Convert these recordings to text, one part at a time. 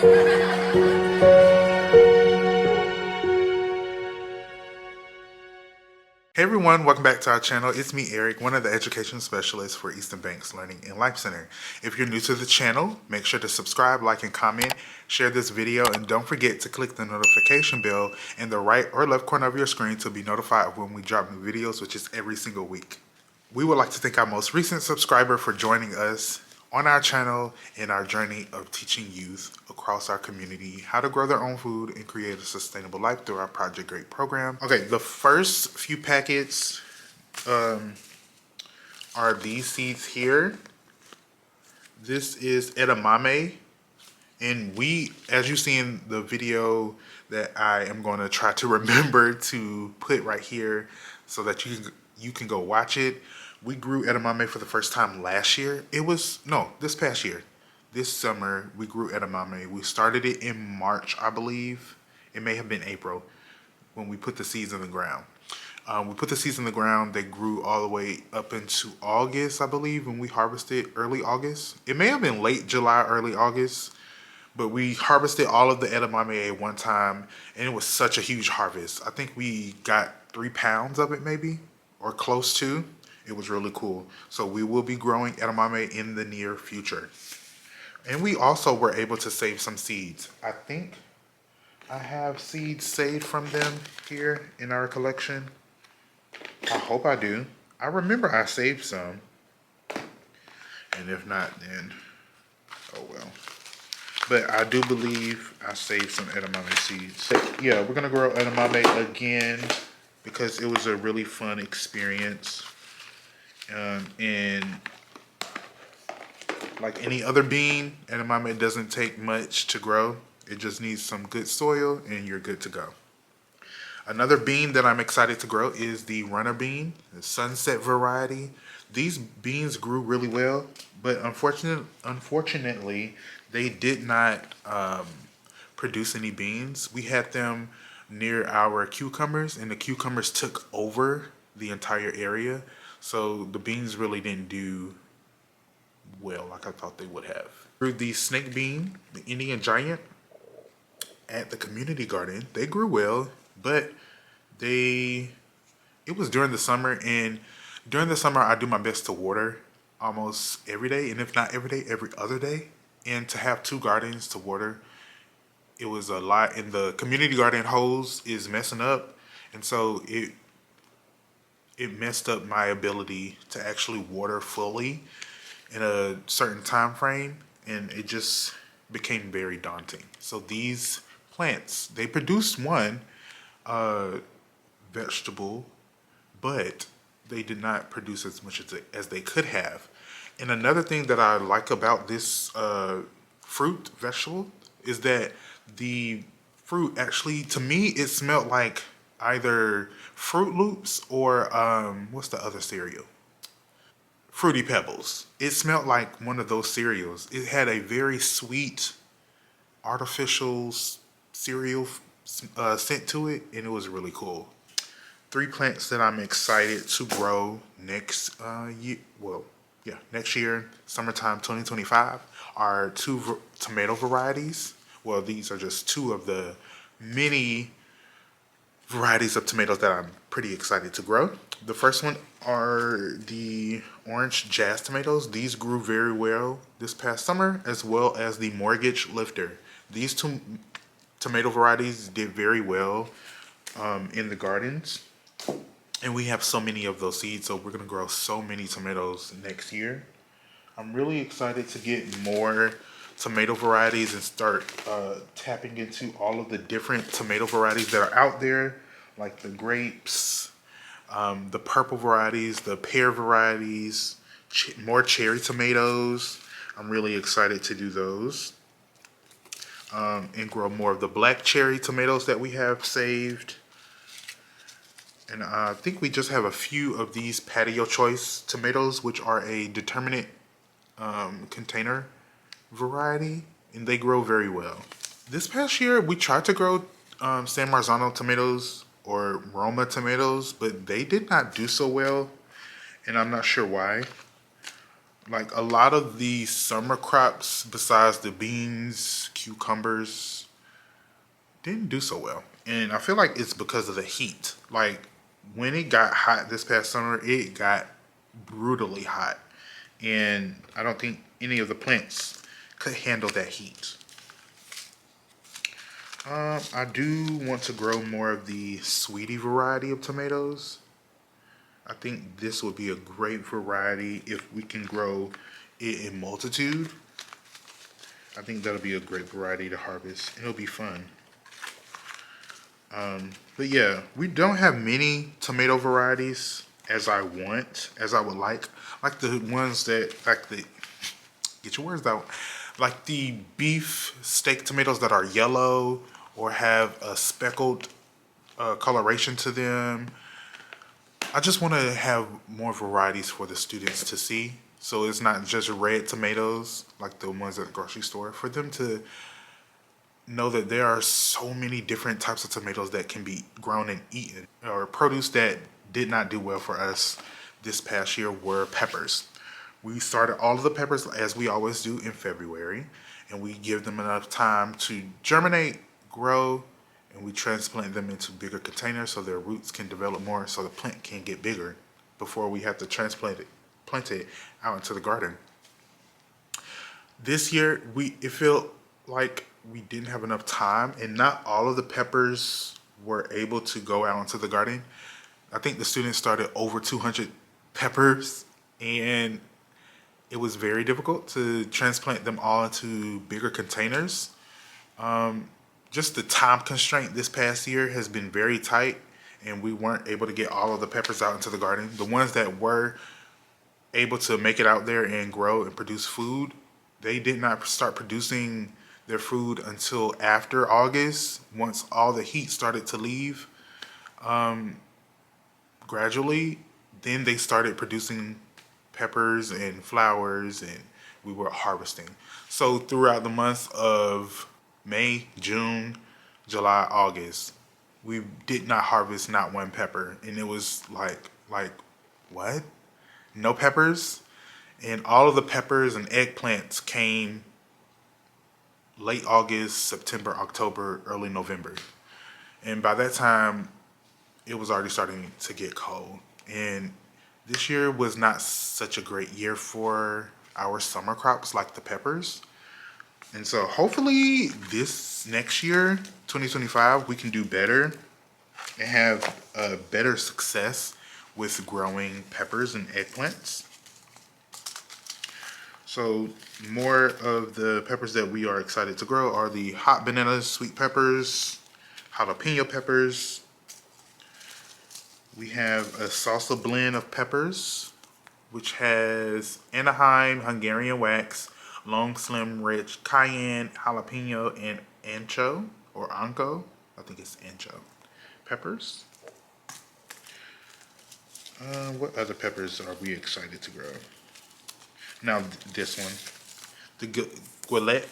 Hey everyone, welcome back to our channel. It's me, Eric, one of the education specialists for Easton Bank's Learning and Life Center. If you're new to the channel, make sure to subscribe, like, and comment, share this video, and don't forget to click the notification bell in the right or left corner of your screen to be notified of when we drop new videos, which is every single week. We would like to thank our most recent subscriber for joining us on our channel in our journey of teaching youth across our community how to grow their own food and create a sustainable life through our Project Great program. Okay, the first few packets are these seeds here. This is edamame, and as you see in the video that I am going to try to remember to put right here so that you can go watch it. We grew edamame for the first time last year. This past year. This summer, we grew edamame. We started it in March, I believe. It may have been April when we put the seeds in the ground. We put the seeds in the ground. They grew all the way up into August, I believe, when we harvested early August. It may have been late July, early August, but we harvested all of the edamame at one time, and it was such a huge harvest. I think we got 3 pounds of it maybe, or close to. It was really cool. So we will be growing edamame in the near future. And we also were able to save some seeds. I think I have seeds saved from them here in our collection. I hope I do. I remember I saved some. And if not, then oh well. But I do believe I saved some edamame seeds. But yeah, we're gonna grow edamame again because it was a really fun experience. And like any other bean, edamame doesn't take much to grow. It just needs some good soil and you're good to go. Another bean that I'm excited to grow is the runner bean, the sunset variety. These beans grew really well, but unfortunately, they did not produce any beans. We had them near our cucumbers, and the cucumbers took over the entire area. So the beans really didn't do well like I thought they would have. Grew the snake bean, the Indian giant, at the community garden. They grew well, but it was during the summer, and during the summer I do my best to water almost every day, and if not every day, every other day. And to have 2 gardens to water, it was a lot, and the community garden hose is messing up, and so it messed up my ability to actually water fully in a certain time frame, and it just became very daunting. So these plants, they produced one vegetable, but they did not produce as much as they could have. And another thing that I like about this vegetable, is that the fruit actually, to me, it smelled like either Fruit Loops or what's the other cereal? Fruity Pebbles. It smelled like one of those cereals. It had a very sweet, artificial cereal scent to it, and it was really cool. 3 plants that I'm excited to grow next year. Well, yeah, next year, summertime 2025, are 2 tomato varieties. Well, these are just 2 of the many varieties of tomatoes that I'm pretty excited to grow. The first one are the orange jazz tomatoes. These grew very well this past summer, as well as the mortgage lifter. These 2 tomato varieties did very well in the gardens, and we have so many of those seeds, so we're gonna grow so many tomatoes next year. I'm really excited to get more tomato varieties and start tapping into all of the different tomato varieties that are out there, like the grapes, the purple varieties, the pear varieties, more cherry tomatoes. I'm really excited to do those. And grow more of the black cherry tomatoes that we have saved. And I think we just have a few of these patio choice tomatoes, which are a determinate container variety, and they grow very well. This past year, we tried to grow San Marzano tomatoes or Roma tomatoes, but they did not do so well, and I'm not sure why. Like a lot of the summer crops, besides the beans, cucumbers, didn't do so well. And I feel like it's because of the heat. Like when it got hot this past summer, it got brutally hot. And I don't think any of the plants could handle that heat. I do want to grow more of the sweetie variety of tomatoes. I think this would be a great variety if we can grow it in multitude. I think that'll be a great variety to harvest. It'll be fun. But yeah, we don't have many tomato varieties as I want, as I would like. Like the ones that, like the, get your words out. Like the beef steak tomatoes that are yellow or have a speckled coloration to them. I just want to have more varieties for the students to see. So it's not just red tomatoes like the ones at the grocery store. For them to know that there are so many different types of tomatoes that can be grown and eaten. Or produce that did not do well for us this past year were peppers. We started all of the peppers as we always do in February, and we give them enough time to germinate, grow, and we transplant them into bigger containers so their roots can develop more so the plant can get bigger before we have to plant it out into the garden. This year, it felt like we didn't have enough time, and not all of the peppers were able to go out into the garden. I think the students started over 200 peppers, and it was very difficult to transplant them all into bigger containers. Just the time constraint this past year has been very tight, and we weren't able to get all of the peppers out into the garden. The ones that were able to make it out there and grow and produce food, they did not start producing their food until after August, once all the heat started to leave gradually. Then they started producing peppers and flowers, and we were harvesting. So throughout the months of May, June, July, August, we did not harvest not one pepper, and it was like what? No peppers? And all of the peppers and eggplants came late August, September, October, early November. And by that time, it was already starting to get cold. And this year was not such a great year for our summer crops like the peppers. And so hopefully this next year, 2025, we can do better and have a better success with growing peppers and eggplants. So more of the peppers that we are excited to grow are the hot bananas, sweet peppers, jalapeno peppers. We have a salsa blend of peppers, which has Anaheim, Hungarian wax, long, slim, rich, cayenne, jalapeno, and ancho, or ancho. I think it's ancho peppers. What other peppers are we excited to grow? Now this one, the Goulet.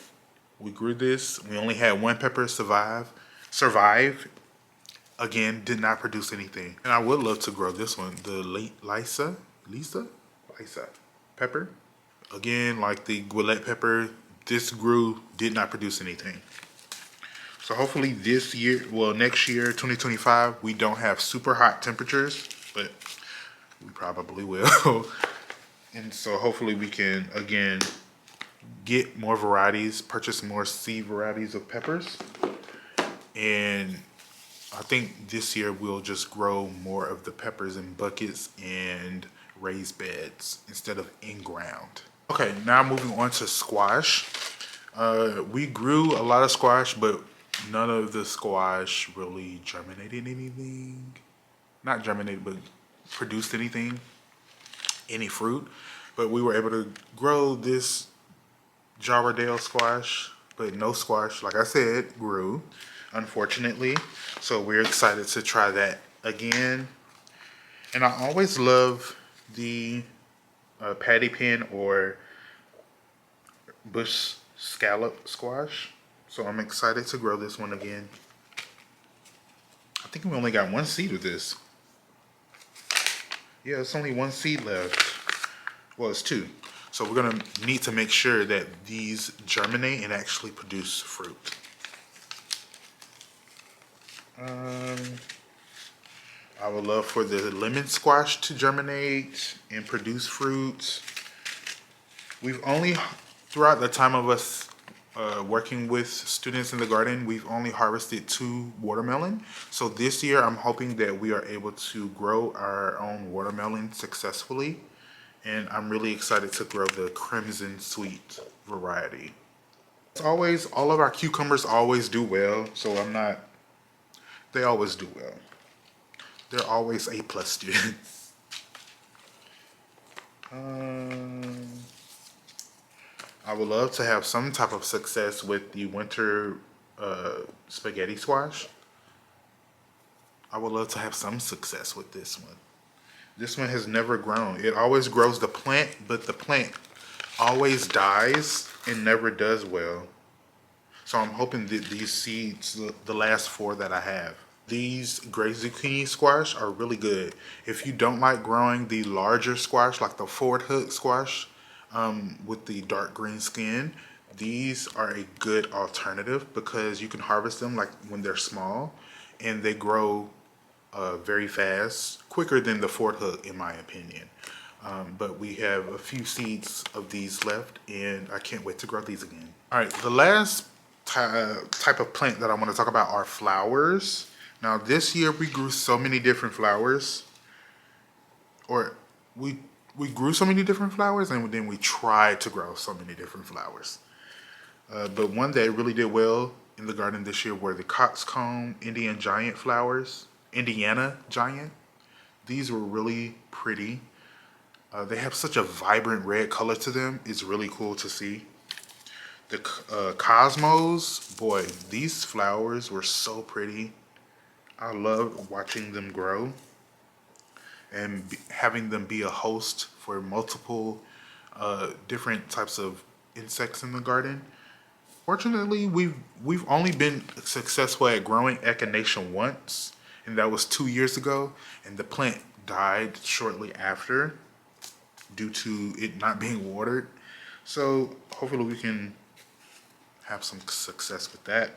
We grew this. We only had one pepper survive. Again, did not produce anything. And I would love to grow this one, the Lisa pepper. Again, like the Goulet pepper, this grew, did not produce anything. So hopefully this year, well, next year, 2025, we don't have super hot temperatures, but we probably will. And so hopefully we can, again, get more varieties, purchase more seed varieties of peppers. And I think this year we'll just grow more of the peppers in buckets and raised beds instead of in ground. Okay, now moving on to squash. We grew a lot of squash, but none of the squash really germinated anything. Not germinated, but produced anything, any fruit. But we were able to grow this Jarradale squash, but no squash, like I said, grew, unfortunately. So we're excited to try that again. And I always love the patty pan or bush scallop squash. So I'm excited to grow this one again. I think we only got one seed of this. Yeah, it's only one seed left. Well, it's two. So we're gonna need to make sure that these germinate and actually produce fruit. I would love for the lemon squash to germinate and produce fruit. We've only, throughout the time of us working with students in the garden, we've only harvested 2 watermelon. So this year I'm hoping that we are able to grow our own watermelon successfully. And I'm really excited to grow the Crimson Sweet variety. As always, all of our cucumbers always do well, so they always do well. They're always A+ students. I would love to have some type of success with the winter spaghetti squash. I would love to have some success with this one. This one has never grown. It always grows the plant, but the plant always dies and never does well. So I'm hoping that these seeds, the last 4 that I have, these gray zucchini squash are really good. If you don't like growing the larger squash, like the forward hook squash with the dark green skin, these are a good alternative because you can harvest them like when they're small and they grow very fast, quicker than the forward hook in my opinion. But we have a few seeds of these left and I can't wait to grow these again. All right, the last type of plant that I want to talk about are flowers. Now this year we grew so many different flowers, or we grew so many different flowers and then we tried to grow so many different flowers. But one that really did well in the garden this year were the coxcomb Indiana giant flowers. These were really pretty. They have such a vibrant red color to them. It's really cool to see. The cosmos, boy, these flowers were so pretty. I love watching them grow and having them be a host for multiple different types of insects in the garden. Fortunately, we've only been successful at growing echinacea once, and that was 2 years ago, and the plant died shortly after due to it not being watered. So hopefully we can have some success with that.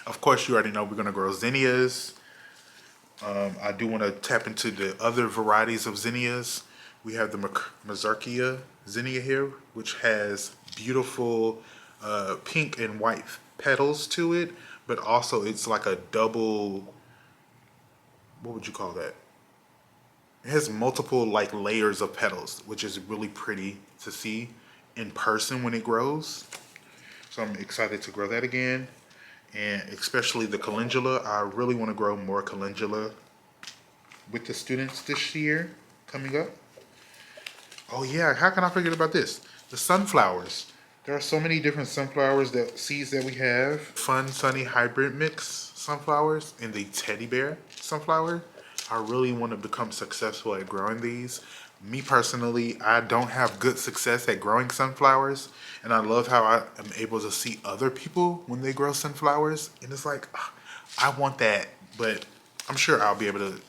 Of course, you already know we're gonna grow zinnias. I do want to tap into the other varieties of zinnias. We have the Mazarkia zinnia here, which has beautiful pink and white petals to it, but also it's like a double, what would you call that? It has multiple like layers of petals, which is really pretty to see in person when it grows. So I'm excited to grow that again. And especially the calendula. I really want to grow more calendula with the students this year coming up. Oh yeah, how can I forget about this? The sunflowers. There are so many different sunflowers, seeds that we have. Fun Sunny Hybrid Mix sunflowers and the teddy bear sunflower. I really want to become successful at growing these. Me personally, I don't have good success at growing sunflowers, and I love how I am able to see other people when they grow sunflowers, and it's like, I want that, but I'm sure I'll be able to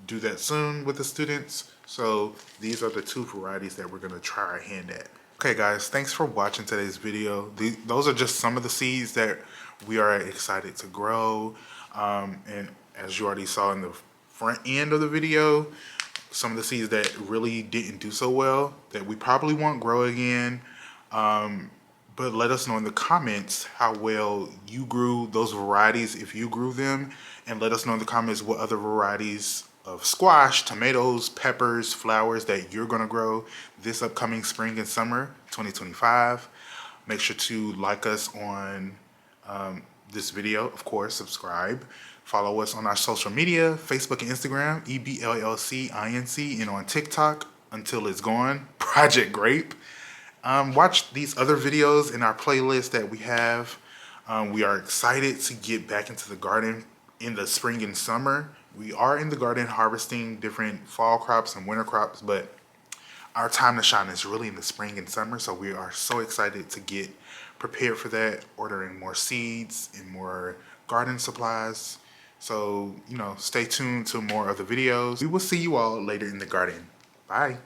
do that soon with the students. So these are the 2 varieties that we're going to try our hand at. Okay guys, thanks for watching today's video. Those are just some of the seeds that we are excited to grow. And as you already saw in the front end of the video, some of the seeds that really didn't do so well that we probably won't grow again. But let us know in the comments how well you grew those varieties, if you grew them, and let us know in the comments what other varieties of squash, tomatoes, peppers, flowers that you're gonna grow this upcoming spring and summer 2025. Make sure to like us on this video, of course, subscribe. Follow us on our social media, Facebook and Instagram, EBLLCINC, and on TikTok, Until It's Gone, Project Grape. Watch these other videos in our playlist that we have. We are excited to get back into the garden in the spring and summer. We are in the garden harvesting different fall crops and winter crops, but our time to shine is really in the spring and summer. So we are so excited to get prepared for that, ordering more seeds and more garden supplies. So, stay tuned to more of the videos. We will see you all later in the garden. Bye.